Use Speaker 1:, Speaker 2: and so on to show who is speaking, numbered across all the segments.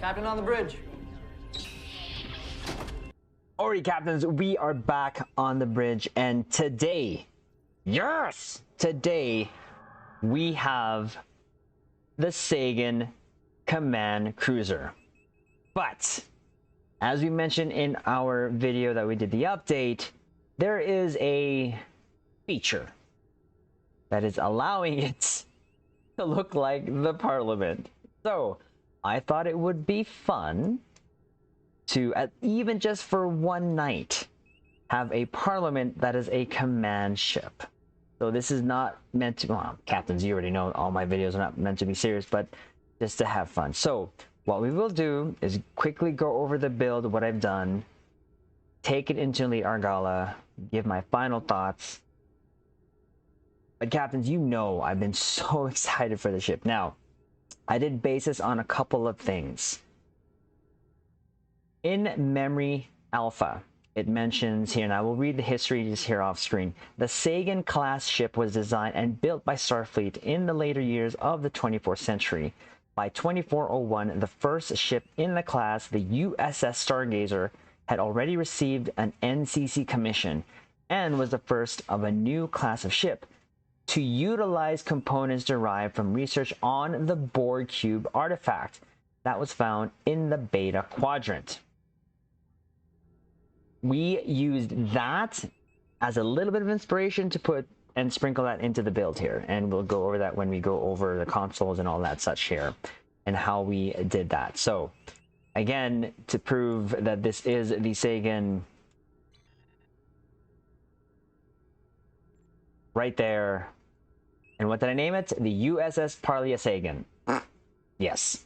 Speaker 1: Captain on the bridge.
Speaker 2: Alright, captains, we are back on the bridge, and today, yes, today we have the SAGAN Command Cruiser. But as we mentioned in our video that we did the update, there is a feature that is allowing it to look like the Parliament. So I thought it would be fun to, even just for one night, have a Parliament that is a command ship. So this is not meant to, well, captains, you already know all my videos are not meant to be serious, but just to have fun. So what we will do is quickly go over the build, what I've done, take it into the Argala, give my final thoughts. But captains, you know I've been so excited for the ship. Now, I did base this on a couple of things. In Memory Alpha, it mentions here, and I will read the history just here off screen. The SAGAN class ship was designed and built by Starfleet in the later years of the 24th century. By 2401, the first ship in the class, the USS Stargazer, had already received an NCC commission and was the first of a new class of ship to utilize components derived from research on the Borg Cube artifact that was found in the Beta Quadrant. We used that as a little bit of inspiration to put and sprinkle that into the build here, and we'll go over that when we go over the consoles and all that such here and how we did that. So again, to prove that this is the SAGAN right there. And what did I name it? The USS Parliasagan. Yes.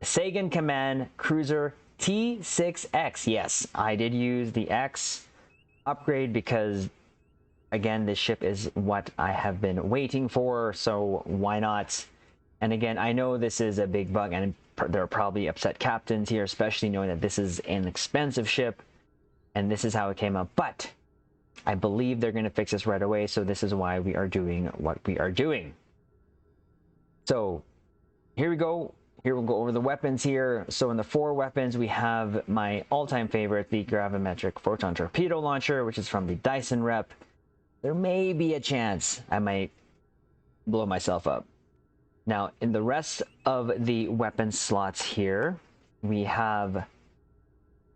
Speaker 2: SAGAN Command Cruiser T6X. Yes, I did use the X upgrade because, again, this ship is what I have been waiting for, so why not? And again, I know this is a big bug, and there are probably upset captains here, especially knowing that this is an expensive ship, and this is how it came up. But I believe they're going to fix this right away, so this is why we are doing what we are doing. So here we go. Here we'll go over the weapons here. So in the 4 weapons, we have my all-time favorite, the gravimetric photon torpedo launcher, which is from the Dyson rep. There may be a chance I might blow myself up. Now, in the rest of the weapon slots here, we have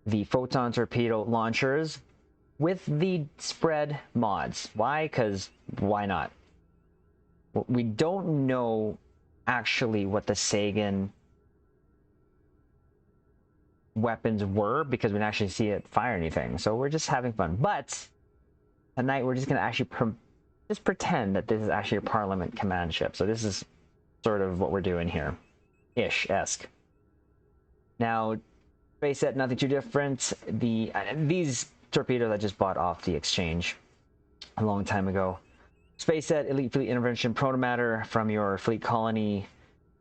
Speaker 2: the photon torpedo launchers with the spread mods. Why? Because why not? We don't know actually what the SAGAN weapons were because we didn't actually see it fire anything, so we're just having fun. But tonight we're just going to actually just pretend that this is actually a Parliament command ship. So this is sort of what we're doing here, esque. Now, space set, nothing too different. These torpedoes I just bought off the exchange a long time ago. Space set, elite fleet intervention protomatter from your fleet colony,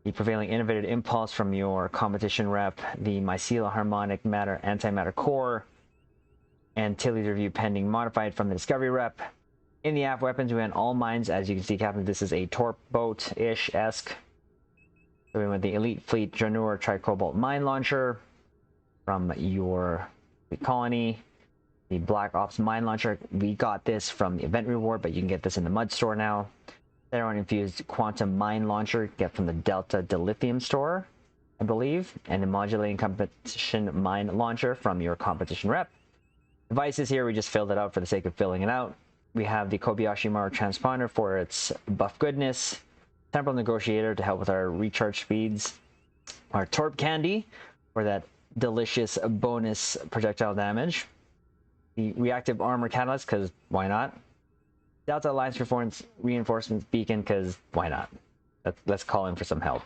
Speaker 2: the prevailing innovative impulse from your competition rep, the mycelial harmonic matter antimatter core, and Tilly's review pending modified from the discovery rep. In the aft weapons, we went all mines. As you can see, captain, this is a torp boat-ish esque. So we went the elite fleet Janur tricobalt mine launcher from your fleet colony. The Black Ops mine launcher, we got this from the event reward, but you can get this in the mud store now. Theron infused quantum mine launcher, get from the Delta Dilithium store, I believe, and the modulating competition mine launcher from your competition rep. Devices here, we just filled it out for the sake of filling it out. We have the Kobayashi Maru transponder for its buff goodness, temporal negotiator to help with our recharge speeds, our torp candy for that delicious bonus projectile damage, the reactive armor catalyst, because why not? Delta Alliance reinforcements beacon, because why not? Let's call in for some help.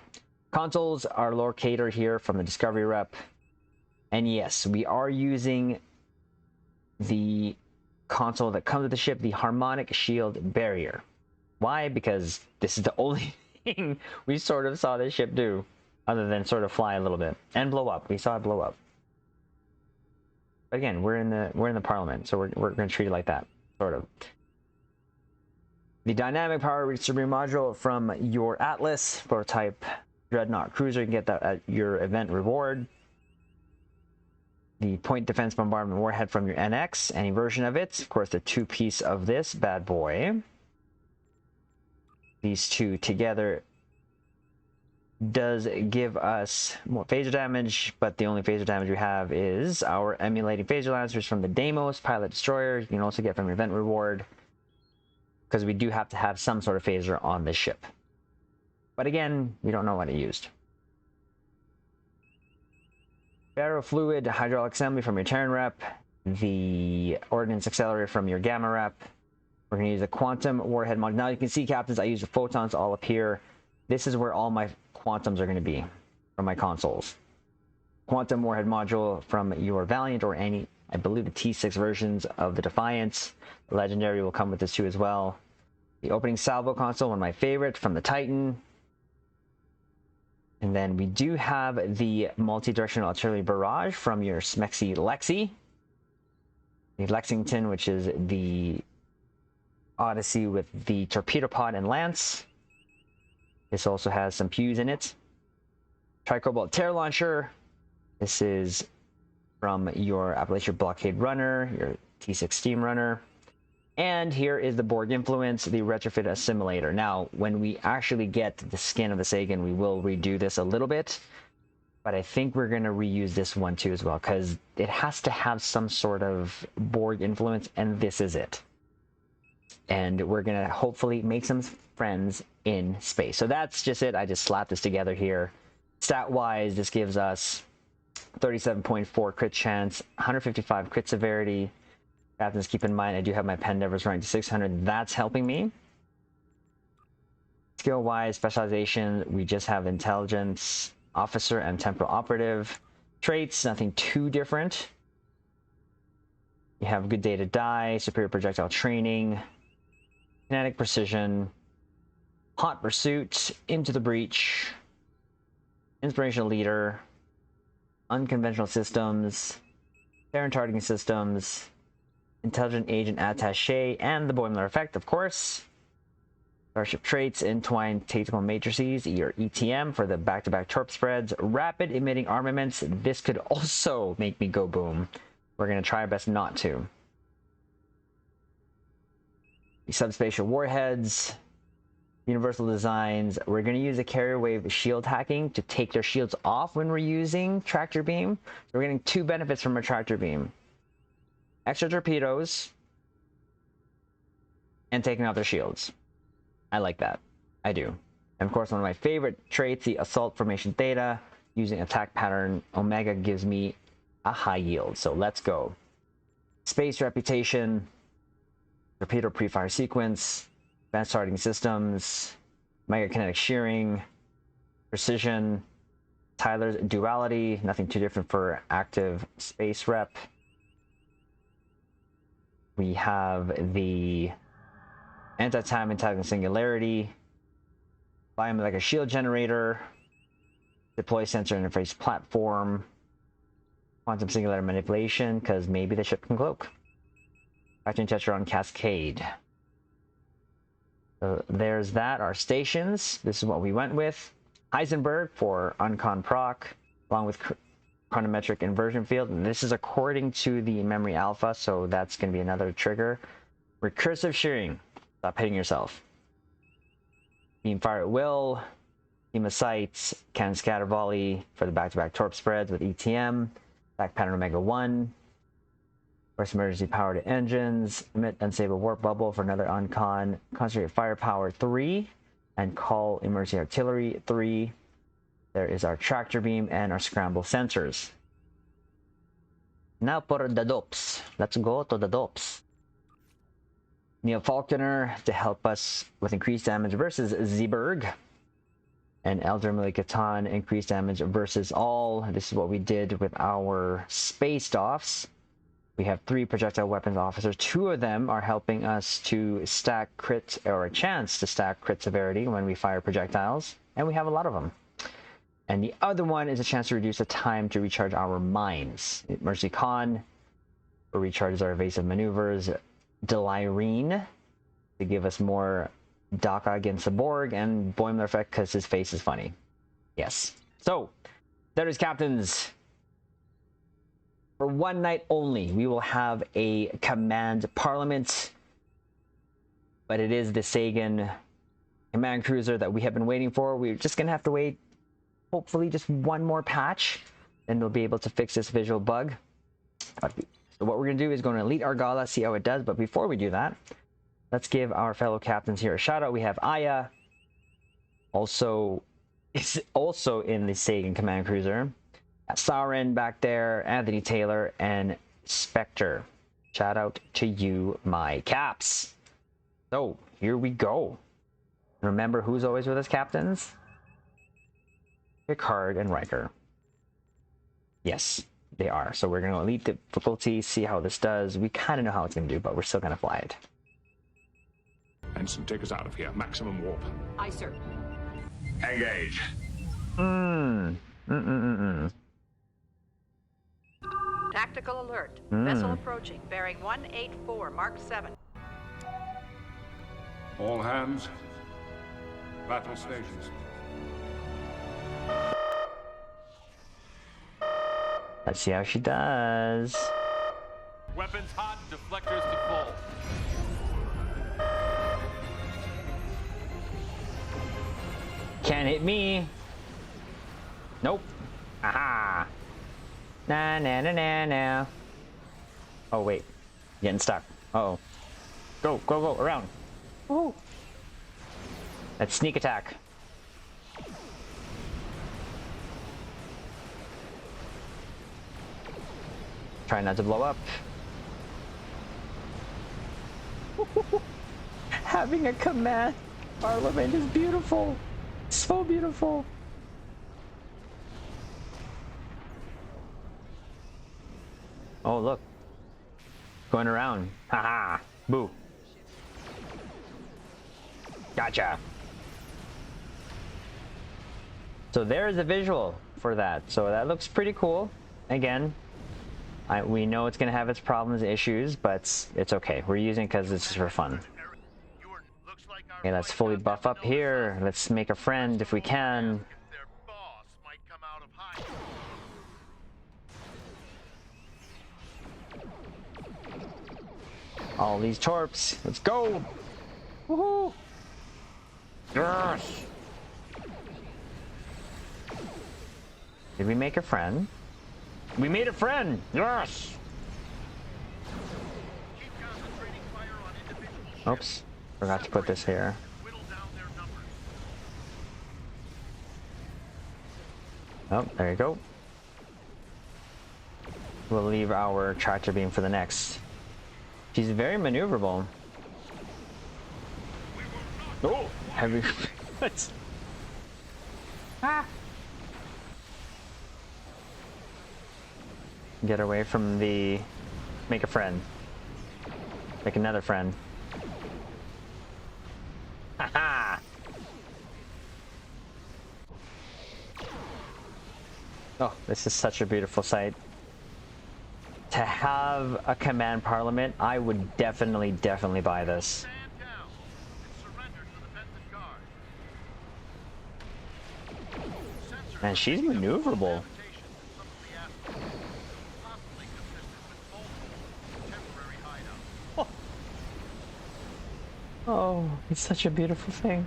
Speaker 2: Consoles, our locator here from the Discovery rep. And yes, we are using the console that comes with the ship, the harmonic shield barrier. Why? Because this is the only thing we sort of saw this ship do, other than sort of fly a little bit and blow up. We saw it blow up. But again, we're in the Parliament, so we're going to treat it like that, sort of. The dynamic power redistribution module from your Atlas prototype Dreadnought cruiser, you can get that at your event reward. the point defense bombardment warhead from your NX, any version of it. Of course, the 2-piece of this bad boy. These two together does give us more phaser damage, but the only phaser damage we have is our emulating phaser lancers from the Deimos pilot destroyer. You can also get from your event reward, because we do have to have some sort of phaser on this ship. But again, we don't know what it used. Ferrofluid hydraulic assembly from your Terran rep, the ordnance accelerator from your Gamma rep. We're going to use a quantum warhead module. Now you can see, captains, I use the photons all up here. This is where all my quantums are going to be from my consoles. Quantum warhead module from your Valiant or any, I believe, the T6 versions of the Defiance. The Legendary will come with this too as well. The opening salvo console, one of my favorite, from the Titan. And then we do have the multi-directional artillery barrage from your Smexy Lexi. The Lexington, which is the Odyssey with the torpedo pod and lance. This also has some pewZ in it. Tricobalt Terror Launcher. This is from your Appalachian Blockade Runner, your T6 Steam Runner. And here is the Borg Influence, the Retrofit Assimilator. Now, when we actually get the skin of the Sagan, we will redo this a little bit. But I think we're going to reuse this one too as well, because it has to have some sort of Borg influence, and this is it. And we're going to hopefully make some friends in space. So that's just it. I just slapped this together here. Stat-wise, this gives us 37.4 crit chance, 155 crit severity. Captains, keep in mind, I do have my Pendevers running to 600. That's helping me. Skill-wise, specialization, we just have Intelligence, Officer, and Temporal Operative. Traits, nothing too different. You have Good Day to Die, Superior Projectile Training, Kinetic Precision, Hot Pursuit, Into the Breach, Inspirational Leader, Unconventional Systems, Terran Targeting Systems, Intelligent Agent Attaché, and the Boimler Effect, of course. Starship Traits, Entwined Tactical Matrices, or ETM, for the back-to-back torp spreads. Rapid Emitting Armaments, this could also make me go boom. We're going to try our best not to. The Subspatial Warheads, Universal Designs. We're going to use a carrier wave shield hacking to take their shields off when we're using Tractor Beam. So we're getting two benefits from a Tractor Beam. Extra torpedoes, and taking out their shields. I like that. I do. And of course, one of my favorite traits, the Assault Formation Theta, using Attack Pattern Omega gives me a high yield. So let's go. Space Reputation, Torpedo Pre-Fire Sequence, Advanced Targeting Systems, Mega Kinetic Shearing, Precision, Tyler's Duality, nothing too different for active space rep. We have the Anti-Time Intelligent Singularity, Biomech Shield Generator, Deploy Sensor Interface Platform, Quantum Singularity Manipulation, because maybe the ship can cloak. Factory Tetron Cascade. So there's that, our stations. This is what we went with. Heisenberg for Uncon Proc, along with chronometric inversion field, and this is according to the memory alpha, so that's going to be another trigger. Recursive shearing, stop hitting yourself. Beam fire at will, beam of sights, cannon scatter volley for the back-to-back torp spreads with ETM, back pattern Omega 1, force emergency power to engines, emit unstable warp bubble for another uncon, concentrate firepower 3, and call emergency artillery 3. There is our tractor beam and our scramble sensors. Now for the DOPS. Let's go to the DOPS. Neo Falconer to help us with increased damage versus Zeeberg. And Elder Malikatan increased damage versus all. This is what we did with our Spaced Offs. We have 3 projectile weapons officers. 2 of them are helping us to stack crit, or a chance to stack crit severity when we fire projectiles. And we have a lot of them. And the other one is a chance to reduce the time to recharge our mines. Mercy Khan recharges our evasive maneuvers. Delirene to give us more Daka against the Borg, and Boimler Effect because his face is funny. Yes. So, there is captains. for one night only, we will have a command parliament. But it is the Sagan command cruiser that we have been waiting for. We're just gonna have to wait, hopefully, just one more patch, and we'll be able to fix this visual bug. So what we're gonna do is going to elite Argala, see how it does. But before we do that, let's give our fellow captains here a shout out. We have Aya, is also in the Sagan command cruiser. Saren back there, Anthony Taylor, and Spectre. Shout out to you, my caps. So here we go. Remember who's always with us, captains? Picard and Riker. Yes, they are. So we're going to elite difficulty, see how this does. We kind of know how it's going to do, but we're still going to fly it.
Speaker 1: Ensign, take us out of here. Maximum warp.
Speaker 3: Aye, sir.
Speaker 1: Engage.
Speaker 3: Tactical alert. Vessel approaching, bearing 184, Mark 7.
Speaker 1: All hands. Battle stations.
Speaker 2: Let's see how she does.
Speaker 4: Weapons hot, deflectors to full.
Speaker 2: Can't hit me. Nope. Aha. Nah, nah, nah, nah, nah. Oh, wait. Getting stuck. Uh-oh. Go, go, go. Around. Woo. That's sneak attack. Try not to blow up. Having a command parliament is beautiful. So beautiful. Oh, look. Going around. Haha. Boo. Gotcha. So there's a visual for that. So that looks pretty cool. Again, we know it's going to have its problems and issues, but it's okay. We're using it because it's just for fun. Okay, let's fully buff up here. Let's make a friend if we can. All these torps. Let's go. Woohoo. Yes. Did we make a friend? We made a friend. Yes. Oops. Forgot to put this here. Oh, there you go. We'll leave our tractor beam for the next. She's very maneuverable. Oh, heavy. Ah. Get away from the. Make a friend. Make another friend. Haha. Oh, this is such a beautiful sight. To have a command parliament, I would definitely buy this. Man, she's maneuverable. Oh, it's such a beautiful thing.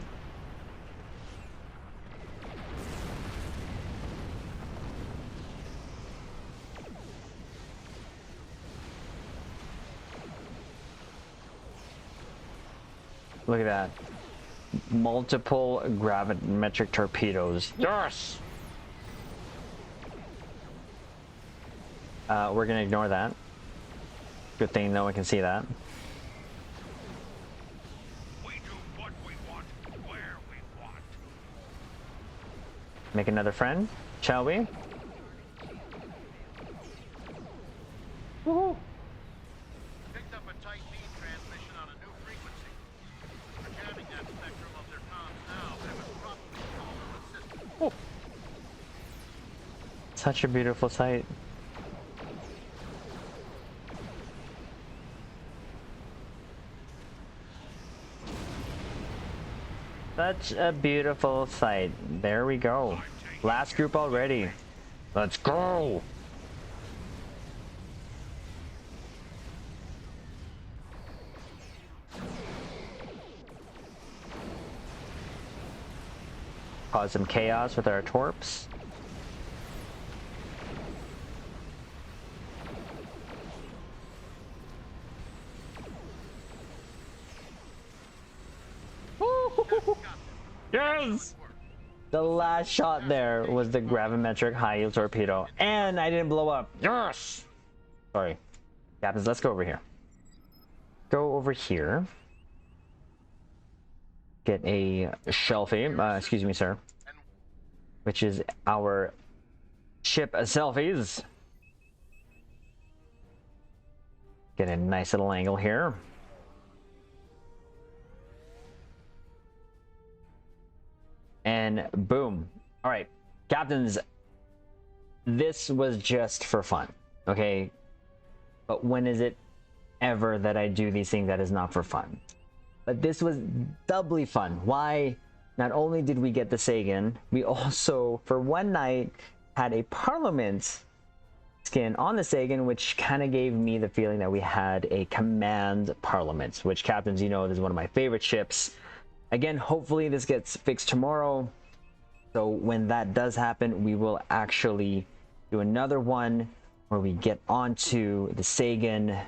Speaker 2: Look at that. Multiple gravimetric torpedoes. Yes! We're gonna ignore that. Good thing no one can see that.
Speaker 1: We do what we want, where we want.
Speaker 2: Make another friend, shall we? Woohoo!
Speaker 5: Picked up a tight beam transmission on a new frequency. We're jamming that spectrum of their comms now, but it was probably called assistant.
Speaker 2: Such a beautiful sight. Such a beautiful sight. There we go. Last group already. Let's go. cause some chaos with our torps. Yes! The last shot there was the gravimetric high yield torpedo, and I didn't blow up. Yes! Sorry. Captains, let's go over here. Go over here. Get a shelfie, excuse me, sir. Which is our ship selfies. Get a nice little angle here. And boom. All right, captains, this was just for fun, okay? But when is it ever that I do these things that is not for fun? But this was doubly fun. Why? Not only did we get the SAGAN, we also, for one night, had a Parliament skin on the SAGAN, which kind of gave me the feeling that we had a command Parliament, which, captains, you know, this is one of my favorite ships. Again, hopefully this gets fixed tomorrow. So when that does happen, we will actually do another one where we get onto the SAGAN,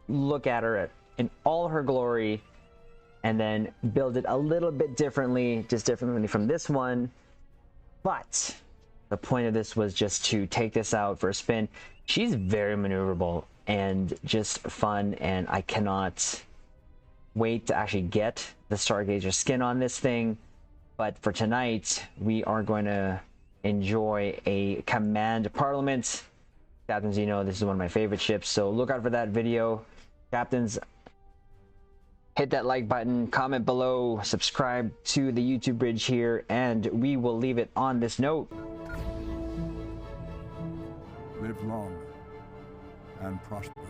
Speaker 2: look at her in all her glory, and then build it a little bit differently, just differently from this one. But the point of this was just to take this out for a spin. She's very maneuverable and just fun, and I cannot wait to actually get the Stargazer skin on this thing. But for tonight, we are going to enjoy a command Parliament. Captains, you know, this is one of my favorite ships, so look out for that video. Captains, hit that like button, comment below, subscribe to the YouTube bridge here, and we will leave it on this note.
Speaker 6: Live long and prosper.